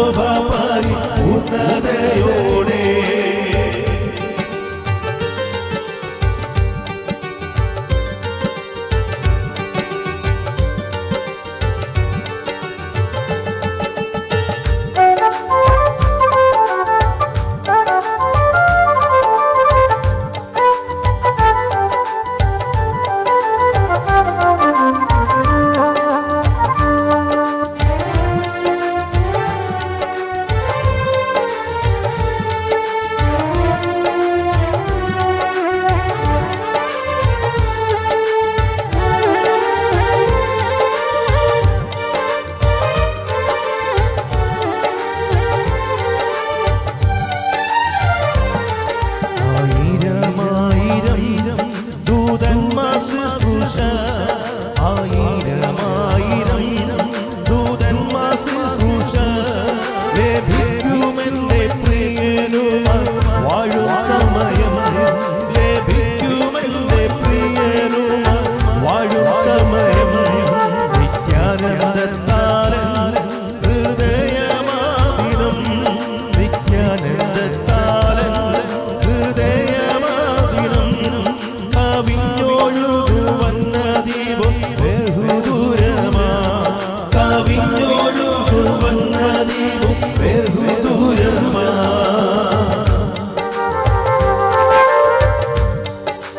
ശോഭ പരിപൂർണതയോടെ.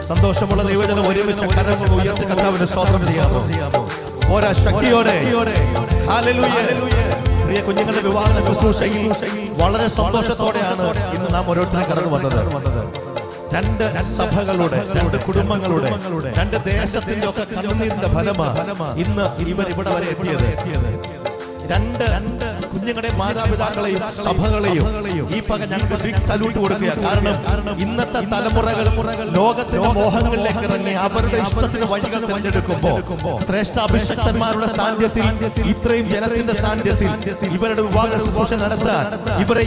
സന്തോഷമുള്ള ദൈവജനം ഒരുമിച്ച് കരങ്ങൾ ഉയർത്തി കർത്താവിനെ സ്തോത്രം ചെയ്യാമോ? ഓരോ ശക്തിയോടെ ഹല്ലേലൂയ. പ്രിയ കുഞ്ഞുങ്ങളുടെ വിവാഹ ശുശ്രൂഷയിൽ വളരെ സന്തോഷത്തോടെയാണ് ഇന്ന് നാം ഓരോരുത്തരും കടന്നു വന്നത്. രണ്ട് സഭകളുടെ, രണ്ട് കുടുംബങ്ങളുടെ, രണ്ട് ദേശത്തിന്റെ ഒക്കെ കണ്ണുനീരിന്റെ ഫലമാണ് ഇന്ന് ഇവർ ഇവിടെ വരെ എത്തിയത്. രണ്ട് കുഞ്ഞുങ്ങളുടെ മാതാപിതാക്കളെയും സഭകളെയും ഈ പക ഞങ്ങൾക്ക് ബിഗ് സല്യൂട്ട് കൊടുക്കുക. കാരണം ഇന്നത്തെ തലമുറകൾ ലോകത്തിന്റെ മോഹങ്ങളിലേക്ക് ഇറങ്ങി അവരുടെ ഇഷ്ടത്തിന് വഴികൾ തിരഞ്ഞെടുക്കുമ്പോൾ ശ്രേഷ്ഠ അഭിഷക്തന്മാരുടെ സാന്നിധ്യത്തിൽ, ഇത്രയും ജനത്തിന്റെ സാന്നിധ്യത്തിൽ ഇവരുടെ വിവാഹ ശുശ്രൂഷ നടത്താൻ ഇവരെ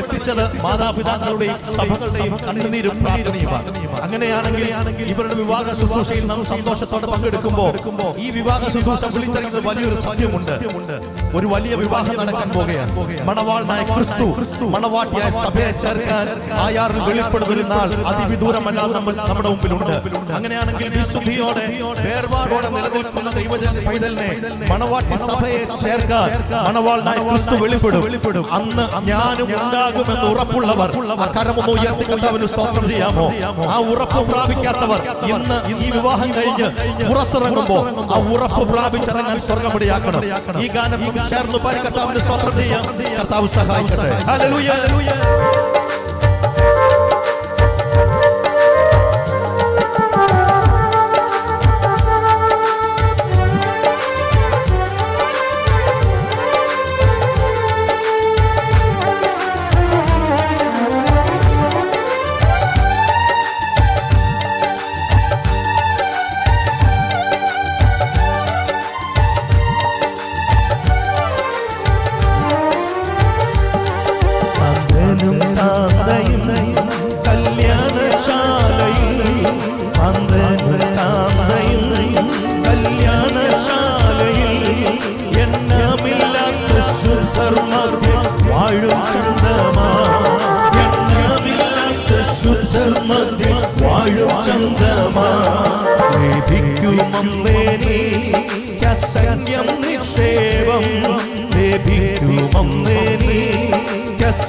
എത്തിച്ചത് മാതാപിതാക്കളുടെയും സഭകളുടെയും കണ്ണുനീരും പ്രാർത്ഥനയുമാണ്. അങ്ങനെയാണെങ്കിൽ ഇവരുടെ വിവാഹ ശുശ്രൂഷയിൽ നാം സന്തോഷത്തോടെ പങ്കെടുക്കുമ്പോൾ ഈ വിവാഹ ശുശ്രൂഷ വിളിച്ചറിയുന്നത് വലിയൊരു സത്യമുണ്ട്. ഒരു വലിയ വിവാഹം നടക്കാൻ പോകുകയാണ്. മണവാളനായ ക്രിസ്തു മണവാട്ടിയായ സഭയെ ചേർക്കാൻ ആയാറിൽ വെളിപ്പെടുന്ന ഒരു നാൾ അതിവിദൂരമല്ലാതെ നമ്മുടെ മുമ്പിലുണ്ട്. അങ്ങനെയാണെങ്കിൽ വിശുദ്ധിയോടെ വേർപാടോടെ നിലനിൽക്കുന്ന ദൈവജന പൈതലിനെ മണവാട്ടി സഭയെ ചേർക്കാൻ മണവാളനായ ക്രിസ്തു വെളിപ്പെടും. അന്ന് ഞാനും ഉണ്ടാകുമെന്ന് ഉറപ്പുള്ളവർ കരമൊന്ന് ഉയർത്തി കർത്താവിന് സ്തോത്രം ചെയ്യാമോ? ആ ഉറപ്പ് പ്രാപിക്കാത്തവർ ഇന്ന് ഈ വിവാഹം കഴിഞ്ഞ് പുറത്തിറങ്ങുമ്പോൾ ആ ഉറപ്പ് പ്രാപിച്ചിറങ്ങാൻ സ്വർഗ്ഗമിടയാക്കണം. ഈ ഗാനം ചേർന്ന് പാടി കർത്താവിന് സ്തോത്രം ചെയ്യാം. കർത്താവ് സഹായിക്കട്ടെ. ഹല്ലേലൂയ.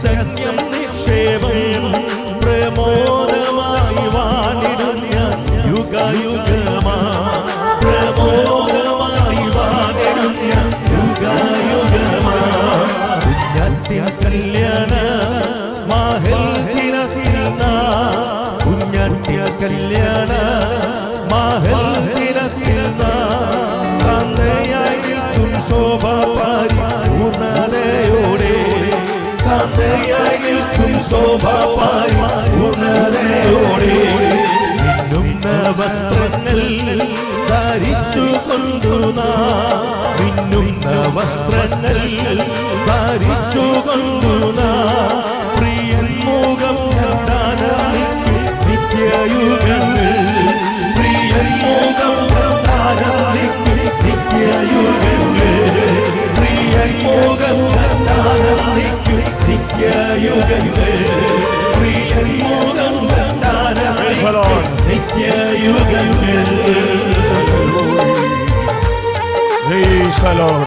സംഖ്യം നിക്ഷേപം പ്രമോദമായി വാണിടും ഞാൻ യുഗയുഗമാ. പ്രമോദമായി വാണിടും ഞാൻ യുഗയുഗമാ. കുഞ്ഞാട്ടിൻ കല്യാണ മാഹൽത്തിനത്തിൽ കുഞ്ഞാട്ടിയ കല്യാണ മാഹൽത്തിനത്തിൽ കാന്തയായിരിക്കും ശോഭ പരിപൂർണതയോടെ. കാന്തയായിരിക്കും ശോഭ പരിപൂർണതയോടെ. മിന്നുന്ന വസ്ത്രങ്ങൾ ധരിച്ചു കൊണ്ടുനാ. മിന്നുന്ന വസ്ത്രങ്ങൾ ധരിച്ചു കൊണ്ടുനാ. പ്രിയൻ മുഖം കണ്ടാനന്ദിക്കും നിത്യയുഗങ്ങൾ. പ്രിയൻ മുഖം കണ്ടാനന്ദിക്കും നിത്യയുഗങ്ങൾ. പ്രിയൻ മുഖം കണ്ടാനന്ദിക്കും യുഗയുഗങ്ങൾ.